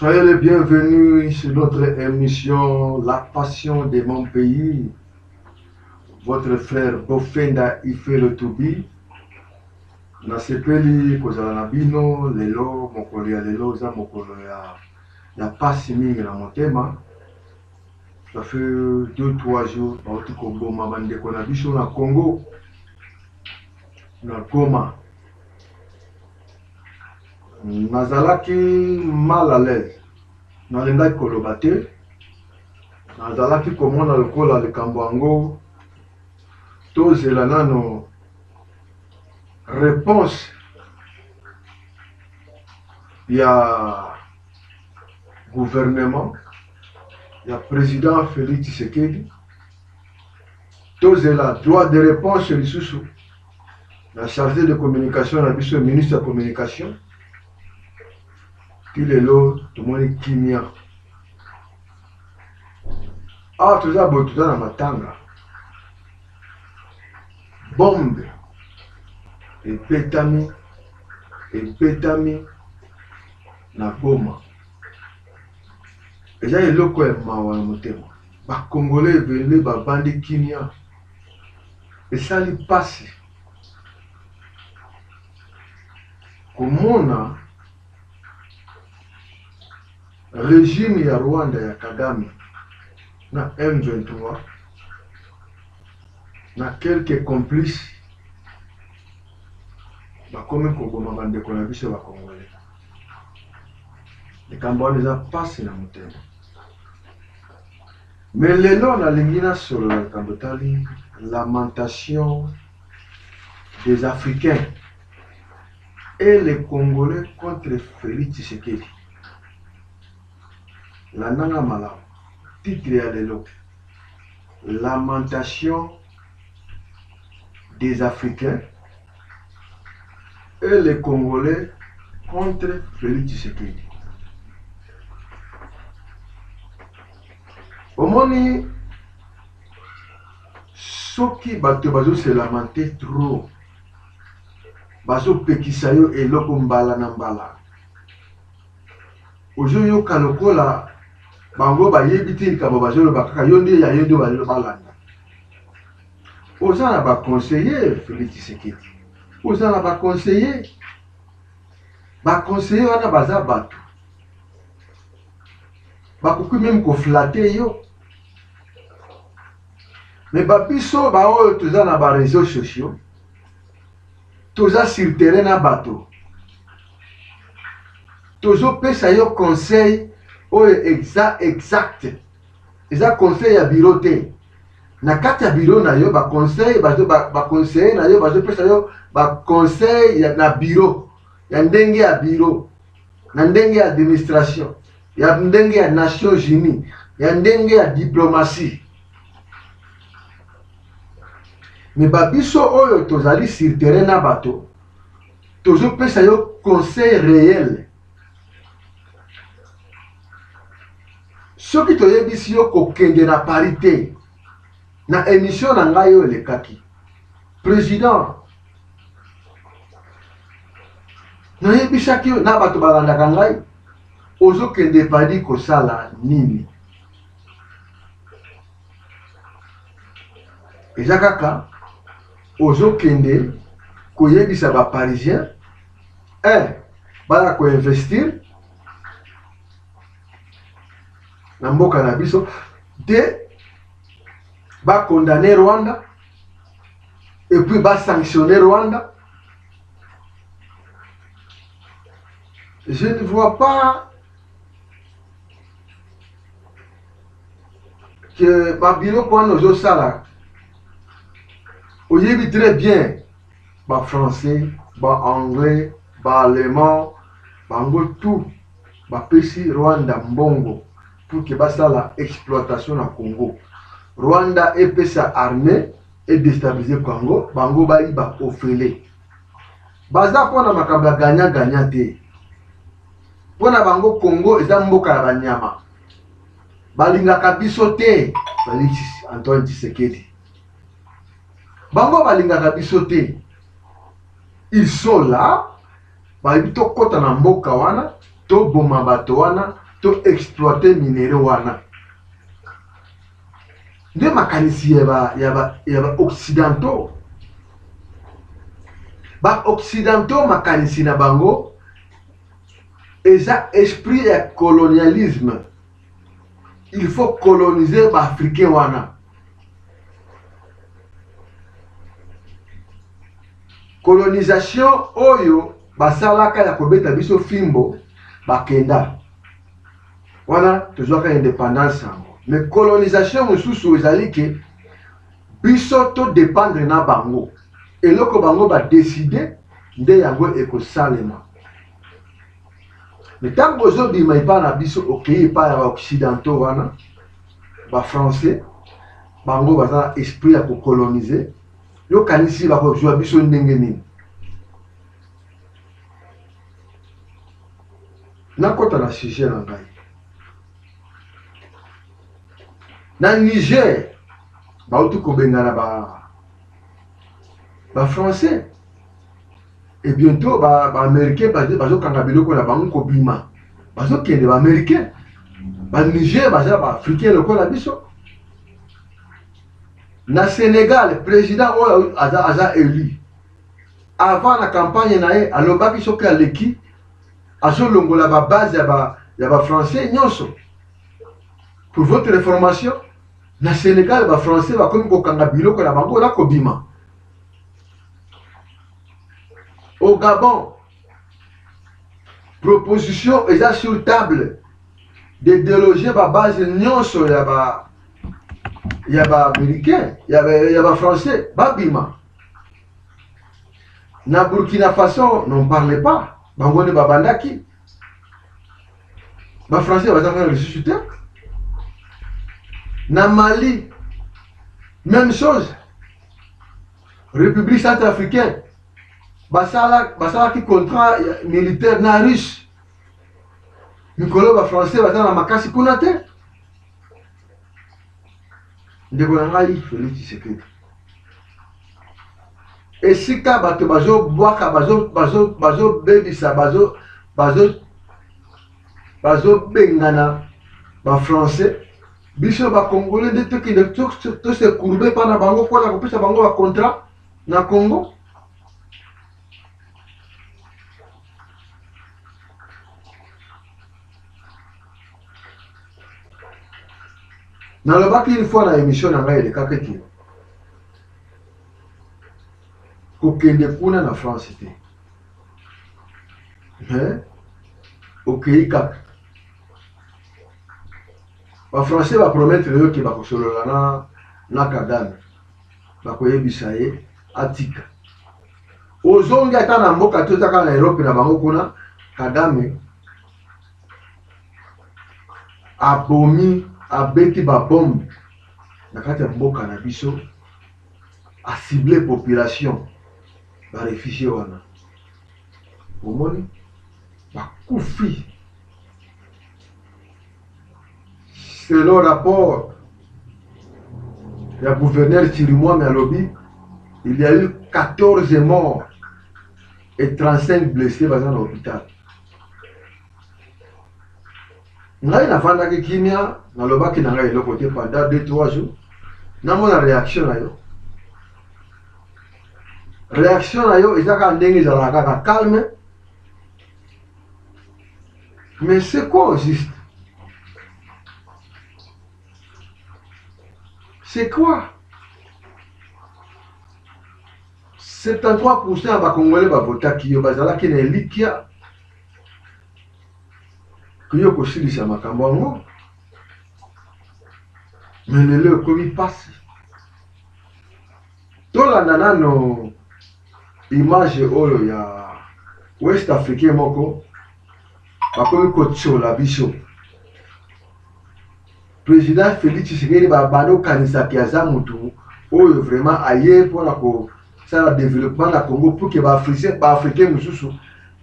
Soyez les bienvenus sur notre émission La Passion de mon pays. Votre frère Bofenda Ifelo Tubi. Nasepeli kozala na bino lelo mokolo ya lelo za mokolo ya pasi mingi na motema. Ça fait 2-3 jours bauti koboma bandeko na biso na Congo na Goma. Nazalaki mal à l'aise. Nalingaki koloba te. Nazalaki komona lokola likambo yango tozela nano réponse ya gouvernement ya président Félix Tshisekedi. Tozela droit de réponse lisusu la chargé de communication na biso ministre de communication. Tilelo tumoni kimia. Tuza botuza na matanga. Bombe epetami na Goma. Eza eloko ya mawa na motema. Ba Congolais ebele babandi kimia. Esali pasi. Komona régime ya Rwanda ya Kagame na M23 na quelques complices bakomi koboma bandeko na biso bakongole. Likambo wana eza pasi na motema. Mais lelo nalingi nasolola likambo tali lamentation des Africains et les Congolais contre Félix Tshisekedi. La nanga malamu. Titre ya lelo. Lamentation des Africains et les Congolais contre Félix Tshisekedi. Omoni soki bato bazo se lamenter trop. Bazo pekisa yo eloko mbala na mbala. Ozo yo kalokola bango ba yebiti likabo bazolo bakaka yo nde ya yendo balanda. Oza na ba conseiller Félix Tshisekedi. Oza na ba conseiller. Ba conseiller wana baza bato. Bakoki même ko flatter yo. Mais babiso ba oyo toza na ba réseaux sociaux. Toza sur terrain na bato. Tozo pesa yo conseil oyo exact. Eza conseil ya bureau te. Na kati ya bureau na yo ba conseil ba conseiller na yo bazo pesa yo ba conseil ya na bureau. Ya ndenge ya bureau. Na ndenge ya administration. Ya ndenge ya Nations Unies. Ya ndenge ya diplomatie. Mais babiso oyo tozali sur terrain na bato. Tozo pesa yo conseil réel. Soki toyebisi yo kokende na parité na émission na ngai yo elekaki président nayebisaki yo na bato balandaka ngai ozokende padi kosala nini. Eza kaka ozokende koyebisa ba parisien bala koinvestir na mboka na biso de ba condamner Rwanda et puis ba sanctionner Rwanda. Je ne vois pas que Babilo kwa nozo sala oyebi très bien ba français, ba anglais, ba allemand, bango tout ba pesi Rwanda mbongo pour que basa la exploitation na Congo. Rwanda epesa armée et déstabiliser Congo, bango bali ba ofele. Baza pona makamba ganya te. Pona bango Congo eza mboka ya banyama. Balingaka biso te, Félix Antoine Tshisekedi. Bango balingaka biso te. Ils sont là, bali to kota na mboka wana, to boma bato wana, to exploiter minéraux wana. Nde makanisi ya ba occidentaux. Ba occidentaux makanisi na bango eza esprit ya colonialisme. Il faut coloniser ba africain wana. Colonisation oyo basalaka ya kobeta biso fimbo bakenda. Wana tozwaka indépendance yango. Mais colonisation mosusu ezali ke biso to dépendre na bango. Eloko bango ba décider nde yango ekosalema. Mais tant bozo bima ipa na biso okei pa ya occidentaux wana ba français bango baza esprit ya ko coloniser. Yo kanisi bako jwa biso ndenge nini. Nakota na sujet na ngai. Na Niger, bautu kobengana ba français. Et bientôt ba américain bazo kanga biloko na bango kobima. Bazo kende ba américain. Ba Niger baza ba africain lokola biso. Na Sénégal, président oyo aza élu. Avant la campagne nae alobaki soki aleki azo longola ba base ya ba français nyonso. Pour votre information, na Sénégal ba français ba komi ko kanga biloko na bango la kobima. Au Gabon, proposition eza sur table de déloger ba base nyonso ya ba américain, ya ba français, ba bima. Na Burkina Faso, n'en parlez pas. Bangone babandaki. Ba français va faire ressusciter. Na Mali, même chose. République centrafricaine. Basala qui contrat militaire na russe. Mikolo ba français va na makasi kuna te. Ndeko na ngai Félix Tshisekedi. Esika bato bazo bwaka bazo bebisa bazo bengana ba français biso ba congolais de to se courber pa na bango kwa na kopesa bango ba contrat na Congo. Na lobaki une fois na émission na ngai de kaketi kokende kuna na France te. Mais okei kaka. Ba français ba promettre yo ki ba kosolola na Kagame. Ba koyebisa ye atika. Ozongi ata na mboka to taka na Europe na bango kuna Kagame abomi abeti ba bombe na kati ya mboka na biso a ciblé population ba réfugié wana. Omoni ba kufi. Selon rapport du gouverneur Chirimwami Alobi, il y a eu 14 morts et 35 blessés dans l'hôpital. Ngai na fanda ki kimia na lobaki na ngai eloko te pendant 2-3 jours. Na mona réaction na yo. Réaction na yo ezaka ndenge za kaka calme. Mais c'est quoi au juste? C'est quoi? 73% ba Congolais ba votaki yo bazalaki na elikia. Kuyo kosilisa makambo yango. Mais lelo komi pasi. Tolanda nano image oyo ya West Africain moko bakomi kotsola biso. Président Félix Tshisekedi bando kanisa kiaza mutu oyo vraiment aye pona ko sala développement na Congo pour que ba africain mususu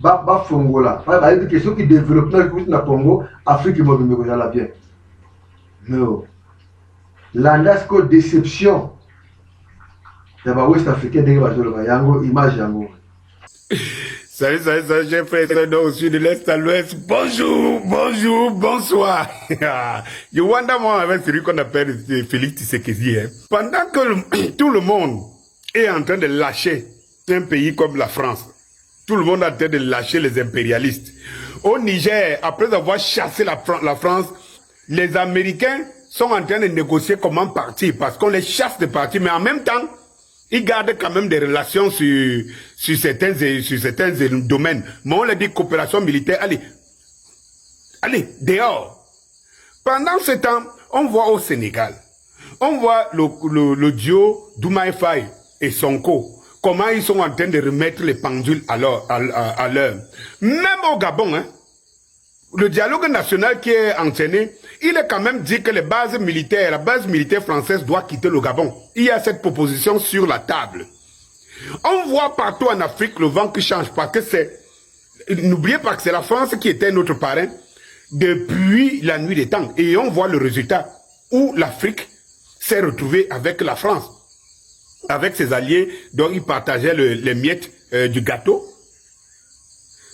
ba fongola ba yebi que soki développement na Congo Afrique mo bimbe ko la bien. Non. Landasco déception. Ya ba West Africain ndenge bazolo ba yango image yango. Salut, j'ai fait ça au sud, de l'est à l'ouest. Bonjour, bonjour, bonsoir. Je wonder moi avec celui qu'on appelle Félix Tshisekedi. Hein. Pendant que tout le monde est en train de lâcher un pays comme la France, tout le monde est en train de lâcher les impérialistes. Au Niger, après avoir chassé la France, les Américains sont en train de négocier comment partir parce qu'on les chasse de partir, mais en même temps, ils gardent quand même des relations sur certains domaines. Mais on leur dit coopération militaire, allez, dehors. Pendant ce temps, on voit au Sénégal, on voit le duo Doumaï Faye et Sonko, comment ils sont en train de remettre les pendules à l'heure. Même au Gabon, hein, le dialogue national qui est enchaîné, il est quand même dit que la base militaire française doit quitter le Gabon. Il y a cette proposition sur la table. On voit partout en Afrique le vent qui change parce que c'est... N'oubliez pas que c'est la France qui était notre parrain depuis la nuit des temps. Et on voit le résultat où l'Afrique s'est retrouvée avec la France, avec ses alliés dont ils partageaient les miettes du gâteau.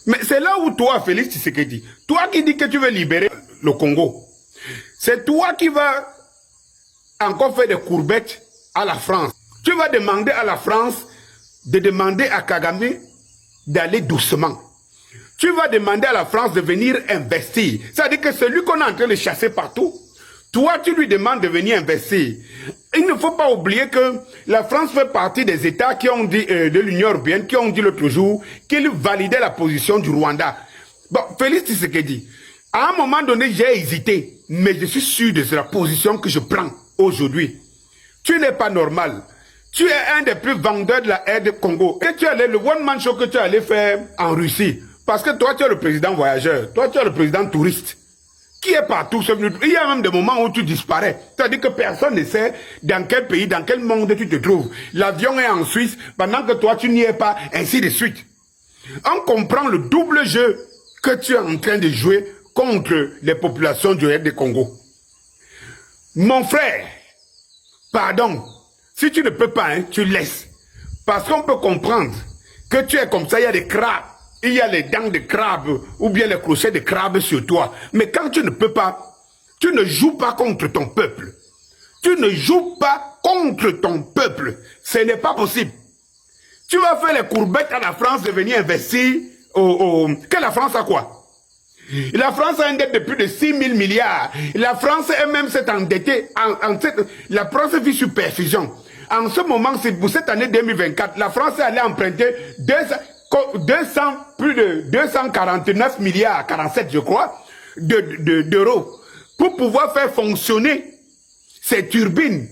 Mais c'est là où toi, Félix Tshisekedi, toi qui dis que tu veux libérer le Congo, c'est toi qui vas encore faire des courbettes à la France. Tu vas demander à la France de demander à Kagame d'aller doucement. Tu vas demander à la France de venir investir. C'est-à-dire que celui qu'on est en train de chasser partout, toi, tu lui demandes de venir investir. Il ne faut pas oublier que la France fait partie des États qui ont dit, de l'Union européenne, qui ont dit l'autre jour qu'ils validaient la position du Rwanda. Bon, Félix Tshisekedi, à un moment donné, j'ai hésité, mais je suis sûr de la position que je prends aujourd'hui. Tu n'es pas normal. Tu es un des plus vendeurs de la aide Congo. Et tu allais, le one-man show que tu allais faire en Russie. Parce que toi, tu es le président voyageur. Toi, tu es le président touriste. Qui est partout. Il y a même des moments où tu disparais. C'est-à-dire que personne ne sait dans quel pays, dans quel monde tu te trouves. L'avion est en Suisse, pendant que toi, tu n'y es pas, ainsi de suite. On comprend le double jeu que tu es en train de jouer contre les populations du Congo. Mon frère, pardon, si tu ne peux pas, hein, tu laisses. Parce qu'on peut comprendre que tu es comme ça, il y a des crabes. Il y a les dents de crabe ou bien les crochets de crabe sur toi. Mais quand tu ne peux pas, tu ne joues pas contre ton peuple. Tu ne joues pas contre ton peuple. Ce n'est pas possible. Tu vas faire les courbettes à la France de venir investir que la France a quoi? La France a une dette de plus de 6 000 milliards. La France elle-même s'est endettée. La France vit sur perfusion. En ce moment, c'est pour cette année 2024, la France est allée emprunter plus de 249 milliards, 47 je crois, d'euros, pour pouvoir faire fonctionner ses turbines,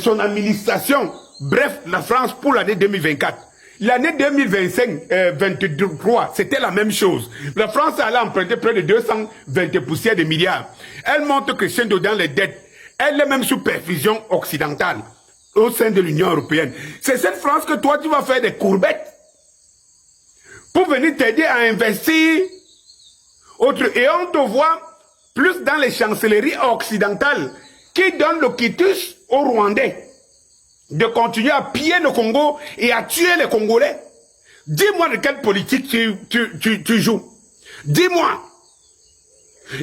son administration, bref, la France pour l'année 2024. L'année 2025-23, c'était la même chose. La France allait emprunter près de 220 poussières de milliards. Elle monte crescendo dans les dettes. Elle est même sous perfusion occidentale au sein de l'Union européenne. C'est cette France que toi, tu vas faire des courbettes pour venir t'aider à investir. Et on te voit plus dans les chancelleries occidentales qui donnent le quitus aux Rwandais de continuer à piller le Congo et à tuer les Congolais. Dis-moi de quelle politique tu joues. Dis-moi.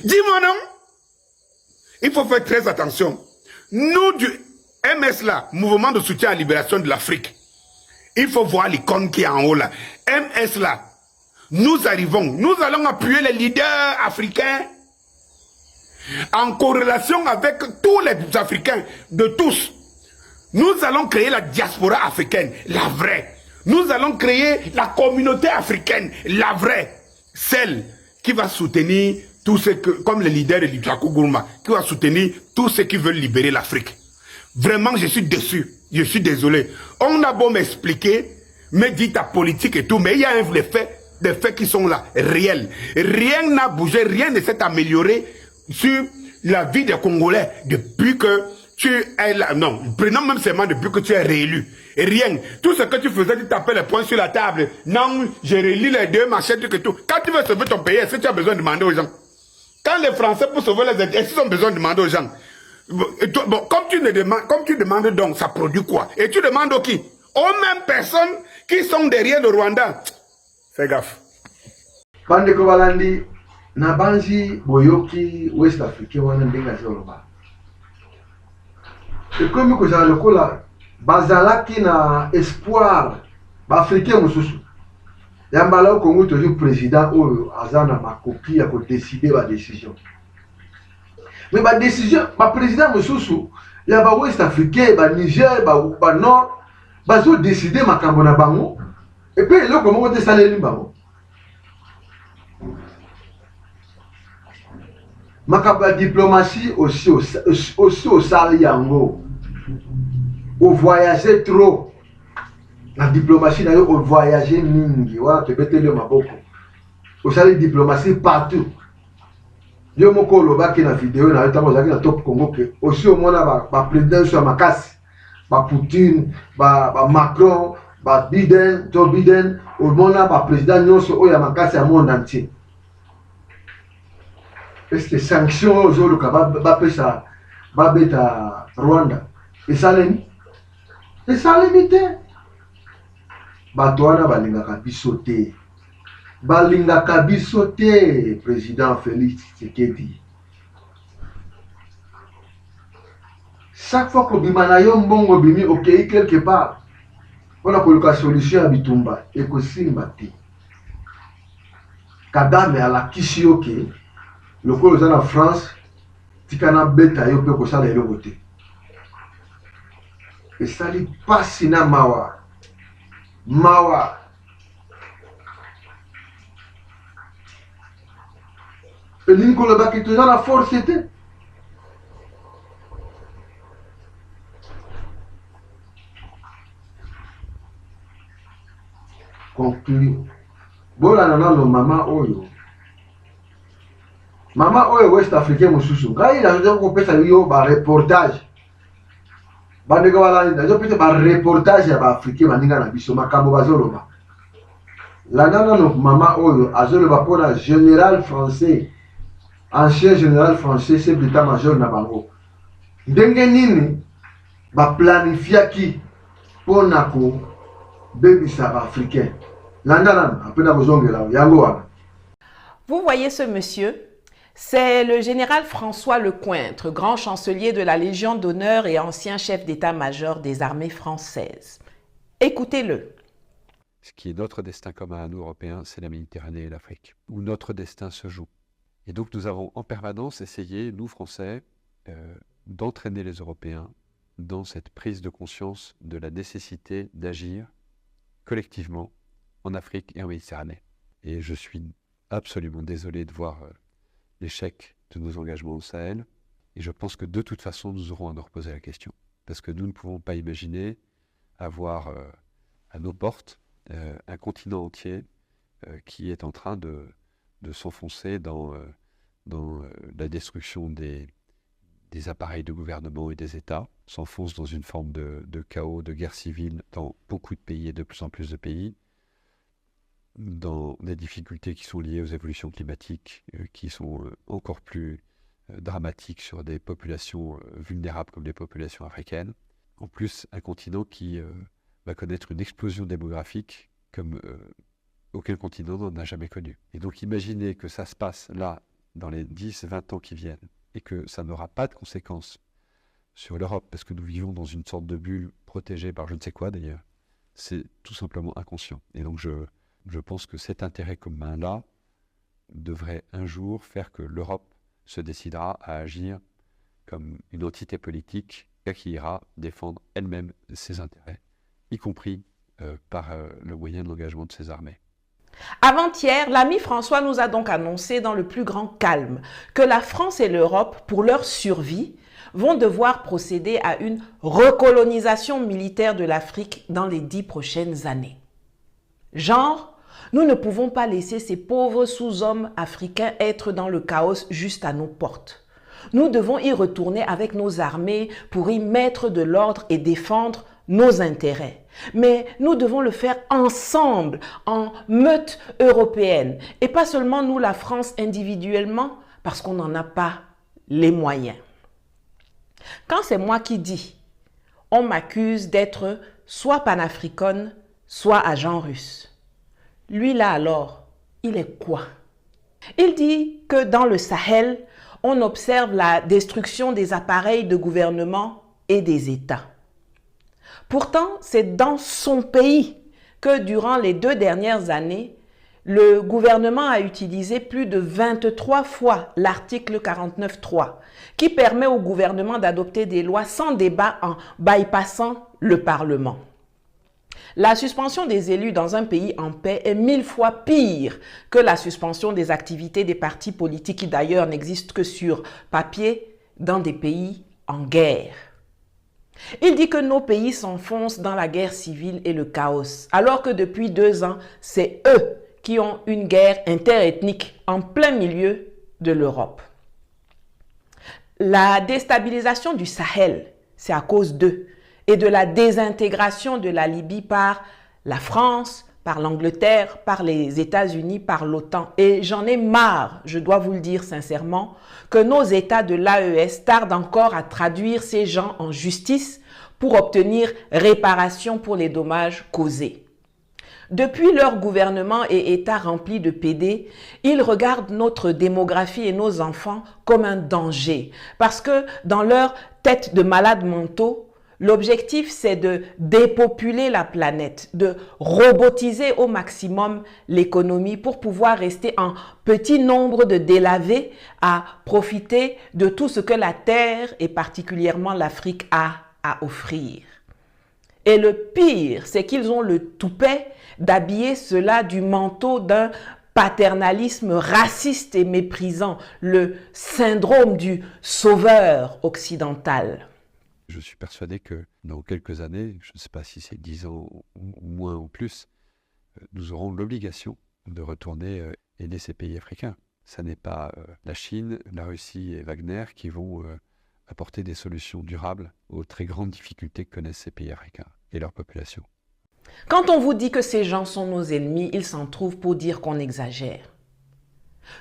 Dis-moi non. Il faut faire très attention. Nous du MS là, Mouvement de soutien à la libération de l'Afrique, il faut voir l'icône qui est en haut là. MS là, nous arrivons, nous allons appuyer les leaders africains en corrélation avec tous les Africains, de tous. Nous allons créer la diaspora africaine, la vraie. Nous allons créer la communauté africaine, la vraie. Celle qui va soutenir tous ceux que, comme le leader de l'Itrakou Gourma, qui va soutenir tous ceux qui veulent libérer l'Afrique. Vraiment, je suis déçu. Je suis désolé. On a beau m'expliquer, me dire ta politique et tout, mais il y a des faits qui sont là, réels. Rien n'a bougé, rien ne s'est amélioré sur la vie des Congolais depuis que tu es là. Non, prenons même seulement depuis que tu es réélu. Et rien. Tout ce que tu faisais, tu tapais les poings sur la table. Non, j'ai réélu les deux machins, que tout. Quand tu veux sauver ton pays, est-ce que tu as besoin de demander aux gens? Quand les Français, pour sauver les intérêts, est-ce qu'ils ont besoin de demander aux gens? Et toi, bon, comme tu demandes donc, ça produit quoi? Et tu demandes aux qui? Aux mêmes personnes qui sont derrière le Rwanda. Fais gaffe. Bandeko balandi na banzi boyoki West Africain wana ndenga zoloba. Ekomi kozala lokola bazalaki na espoir ba africain mususu. Yambala au Congo toujours président oyo azana makoki ya ko décider ba décision. Mais ba décision ba président mususu ya ba West Africain ba Niger ba Nord bazo décider makambo na bango et puis eloko moko te saleli bango. Makambo ya diplomatie aussi au sali yango. Au voyager trop. La diplomatie d'ailleurs au voyager mingi. Voilà, tu peux te le maboko. Au sali diplomatie partout. Yo moko loba ki na vidéo na yota mozaki na Top Congo ke aussi au mona ba président sur makasi. Ba Poutine, ba Macron, ba Biden, Joe Biden, au mona ba président nyonso oya makasi ya monde entier. Est-ce que sanctions aux le kabab bapesa babeta Rwanda et ça l'ennemi batwana balingaka biso te président Félix Tshisekedi chaque fois que bimana yo mbongo bimi okei quelque part on a koluka solution ya bitumba ekosimba te Kagame alakisi yo ke lokolo za na France tikana beta yo pe kosala eloko te esali pasi na mawa elingi kolobaki toza na force te conclure bolana nano mama oyo West Africain mususu ngai nazo kopesa yo ba reportage bandeko balandi nazo pesa ba reportage ya ba Africain baninga na biso makambo bazoloba lanana no mama oyo azoloba pona général français ancien général français chef d'état-major na bango ndenge nini ba planifiaki pona ko bebisa ba Africain landana apena bozongela yango wana. Vous voyez ce monsieur? C'est le général François Lecointre, grand chancelier de la Légion d'honneur et ancien chef d'état-major des armées françaises. Écoutez-le. Ce qui est notre destin commun à nous, Européens, c'est la Méditerranée et l'Afrique, où notre destin se joue. Et donc nous avons en permanence essayé, nous Français, d'entraîner les Européens dans cette prise de conscience de la nécessité d'agir collectivement en Afrique et en Méditerranée. Et je suis absolument désolé de voir l'échec de nos engagements au Sahel. Et je pense que de toute façon, nous aurons à nous reposer la question. Parce que nous ne pouvons pas imaginer avoir à nos portes un continent entier qui est en train de s'enfoncer dans la destruction des appareils de gouvernement et des États, s'enfonce dans une forme de chaos, de guerre civile dans beaucoup de pays et de plus en plus de pays, dans des difficultés qui sont liées aux évolutions climatiques, qui sont encore plus dramatiques sur des populations vulnérables comme les populations africaines. En plus, un continent qui va connaître une explosion démographique comme aucun continent n'en a jamais connu. Et donc imaginez que ça se passe là, dans les 10-20 ans qui viennent, et que ça n'aura pas de conséquences sur l'Europe, parce que nous vivons dans une sorte de bulle protégée par je ne sais quoi d'ailleurs, c'est tout simplement inconscient. Et donc je pense que cet intérêt commun-là devrait un jour faire que l'Europe se décidera à agir comme une entité politique qui ira défendre elle-même ses intérêts, y compris par le moyen de l'engagement de ses armées. Avant-hier, l'ami François nous a donc annoncé dans le plus grand calme que la France et l'Europe, pour leur survie, vont devoir procéder à une recolonisation militaire de l'Afrique dans les 10 prochaines années. Genre, nous ne pouvons pas laisser ces pauvres sous-hommes africains être dans le chaos juste à nos portes. Nous devons y retourner avec nos armées pour y mettre de l'ordre et défendre nos intérêts. Mais nous devons le faire ensemble, en meute européenne. Et pas seulement nous, la France, individuellement, parce qu'on n'en a pas les moyens. Quand c'est moi qui dis, on m'accuse d'être soit panafricaine, soit agent russe. Lui là alors, il est quoi? Il dit que dans le Sahel, on observe la destruction des appareils de gouvernement et des États. Pourtant, c'est dans son pays que durant les 2 dernières années, le gouvernement a utilisé plus de 23 fois l'article 49.3 qui permet au gouvernement d'adopter des lois sans débat en bypassant le Parlement. La suspension des élus dans un pays en paix est 1000 fois pire que la suspension des activités des partis politiques qui d'ailleurs n'existent que sur papier dans des pays en guerre. Il dit que nos pays s'enfoncent dans la guerre civile et le chaos, alors que depuis 2 ans, c'est eux qui ont une guerre interethnique en plein milieu de l'Europe. La déstabilisation du Sahel, c'est à cause d'eux, et de la désintégration de la Libye par la France, par l'Angleterre, par les États-Unis, par l'OTAN. Et j'en ai marre, je dois vous le dire sincèrement, que nos États de l'AES tardent encore à traduire ces gens en justice pour obtenir réparation pour les dommages causés. Depuis leur gouvernement et État remplis de PD, ils regardent notre démographie et nos enfants comme un danger. Parce que dans leur tête de malades mentaux, l'objectif, c'est de dépopuler la planète, de robotiser au maximum l'économie pour pouvoir rester en petit nombre de délavés à profiter de tout ce que la Terre et particulièrement l'Afrique a à offrir. Et le pire, c'est qu'ils ont le toupet d'habiller cela du manteau d'un paternalisme raciste et méprisant, le syndrome du sauveur occidental. Je suis persuadé que dans quelques années, je ne sais pas si c'est 10 ans ou moins ou plus, nous aurons l'obligation de retourner aider ces pays africains. Ce n'est pas la Chine, la Russie et Wagner qui vont apporter des solutions durables aux très grandes difficultés que connaissent ces pays africains et leur population. Quand on vous dit que ces gens sont nos ennemis, ils s'en trouvent pour dire qu'on exagère.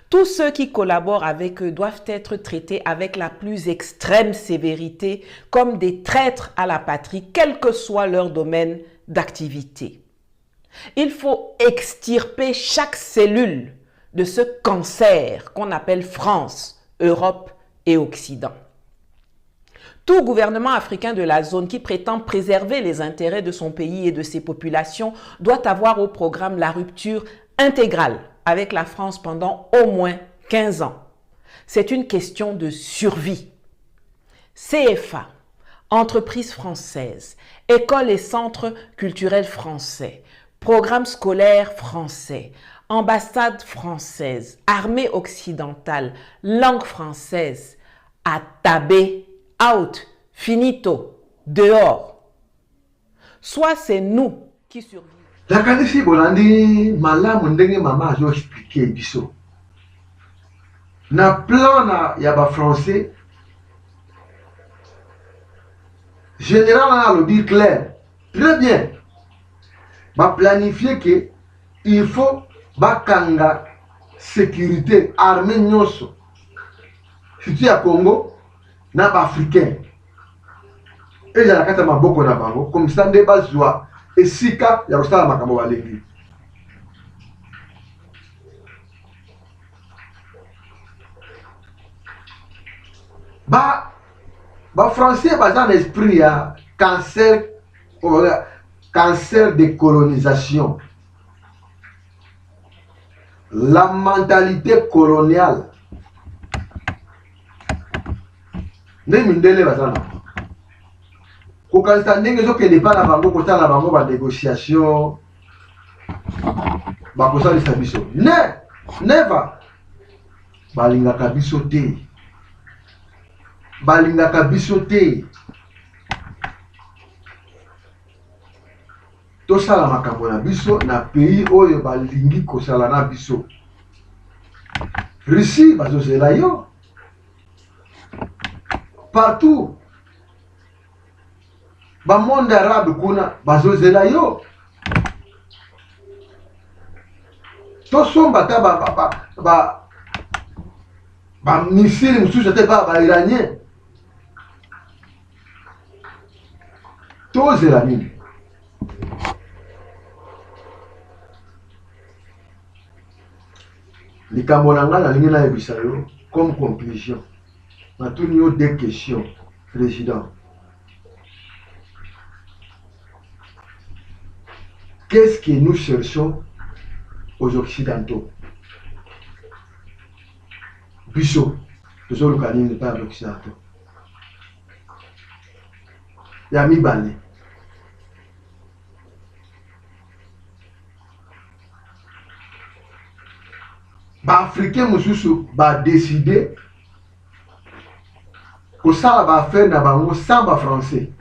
Tous ceux qui collaborent avec eux doivent être traités avec la plus extrême sévérité comme des traîtres à la patrie, quel que soit leur domaine d'activité. Il faut extirper chaque cellule de ce cancer qu'on appelle France, Europe et Occident. Tout gouvernement africain de la zone qui prétend préserver les intérêts de son pays et de ses populations doit avoir au programme la rupture intégrale avec la France pendant au moins 15 ans. C'est une question de survie. CFA, entreprises françaises, écoles et centres culturels français, programmes scolaires français, ambassades françaises, armée occidentale, langue française, à tabé, out, finito, dehors. Soit c'est nous qui survivons. nakanisi bolandi malamu ndenge mama azoexplike biso na plan ya bafrançais général wana alobi clair très bien baplanifie ke il faut bakanga sécurité armée nyonso surtout ya Congo na baafricain ezala kati ya maboko na bango comme ça nde bazwa esika ya kosala makambo balengi bafrançais baza na esprit ya cancer de colonisation, la mentalité coloniale nde mindele baza na kokanisa ndenge ezokende epai na bango kosala na bango banégociation bakosalisa biso neva balingaka biso te tosala makambo na biso na pays oyo balingi kosala na biso. Russie bazozela yo partout, bamonde arabe kuna bazozela yo, tosomba ta bamisili mosusu ate bairanien tozela nini? likambo na nga nalingi nayebisa yo comme conclusion. Natuni yo deux questions, président. Qu'est-ce que nous cherchons aux Occidentaux? Biso, toujours le canine n'est pas l'Occidentaux. Yami Bane. Ba Africain mususu ba décider que ça va faire na bango sans ba français.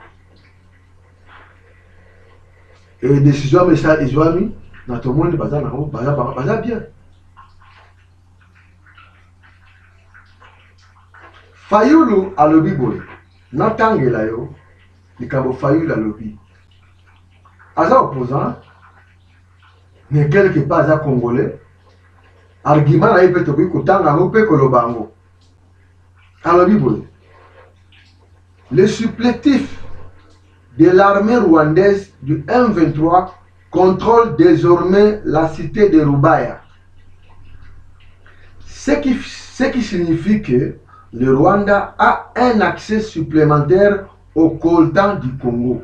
Et décision mais ça ils ont mis dans tout le monde baza bien. Fayulu a lobby boy. Natangela yo likambo Fayulu a lobby. Aza opposant mais quelque part aza congolais. Argument na ipe tobi kutanga ngope kolobango. Alors bible. Le supplétif de l'armée rwandaise du M23 contrôle désormais la cité de Rubaya. Ce qui signifie que le Rwanda a un accès supplémentaire au coltan du Congo.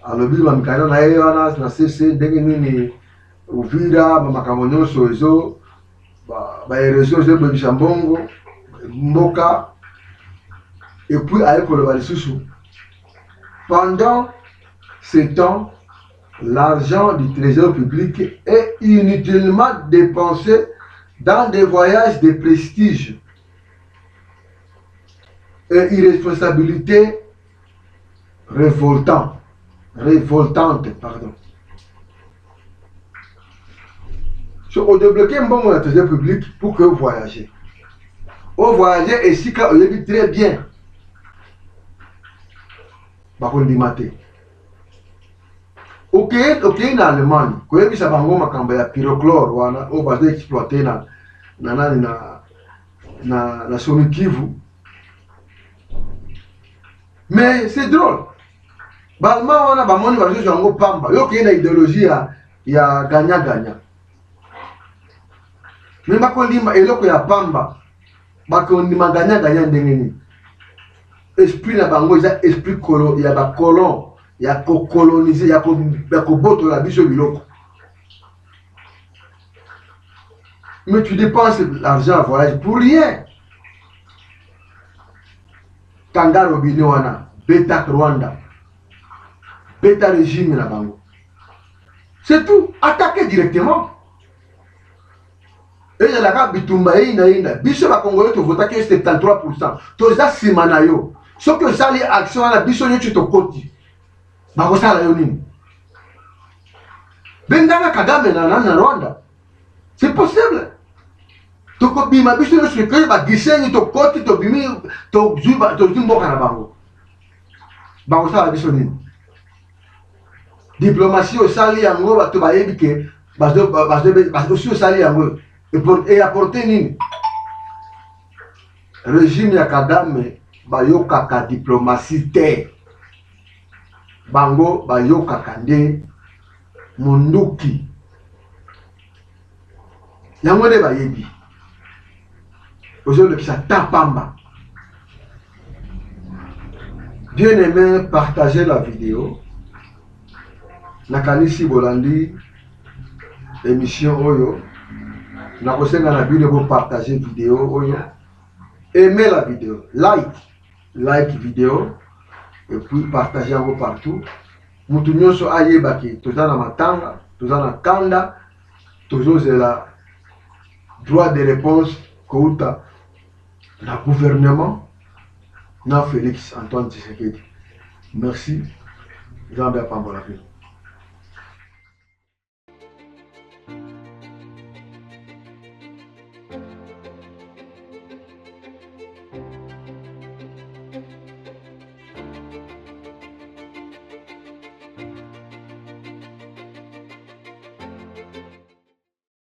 Alors bible mkana na yona na CC ndenge nini Uvira, Makamonyo, Soezo, Réseau, Zébébishambongo, Mboka, et puis avec le Soussou. Pendant ce temps, l'argent du trésor public est inutilement dépensé dans des voyages de prestige et irresponsabilité révoltante. On débloque un bon trésor public pour que vous voyagez. Vous voyagez et si vous vivez très bien. Vous dites ok, en Allemagne, vous avez vu ça dans la pyrochlore, vous avez exploité na Soni Kivu. Mais c'est drôle. Balma, on a bamoni bazo jango pamba. Yo qui est une idéologie ya gagnant-gagnant. Mais bakondima eloko ya pamba bakondima gagnant-gagnant ndenge nini. Esprit na bango eza esprit colon ya ba colon ya ko coloniser ya ko boto la biso biloko. Mais tu dépenses l'argent à voyage pour rien. Kangaro Binoana, Beta Rwanda, Beta régime na bango. C'est tout. Attaquer directement. Et il y a la bitumba ina biso ba congolais to vota que 73%. To za simana yo. Ce que ça les actions la biso yo tu to koti. Ba ko sala yo nini? Bendana Kagame na Rwanda. C'est possible. To ko bima biso yo se que ba gisenyi to koti to bimi to zuba to zimboka na bango. Ba ko sala biso nini? Diplomatie au sali yango ba to ba yebike ba aussi au sali yango. Et apporter nini? Régime ya Kagame bayoka ka diplomatie te. Bango bayoka kande munduki. Yango de bayebi. Aujourd'hui ça tapamba. Bien aimé, partagez la vidéo. Nakanisi Bolandi émission Oyo. Na kosenga na bino pour partager vidéo oyo. Aimez la vidéo, like vidéo et puis partagez en partout. Mutu nyonso ayebaki toza na matanga, toza na kanda, tozo la droit de réponse kouta na gouvernement na Félix Antoine Tshisekedi. Merci. Jean-Bert Pambola.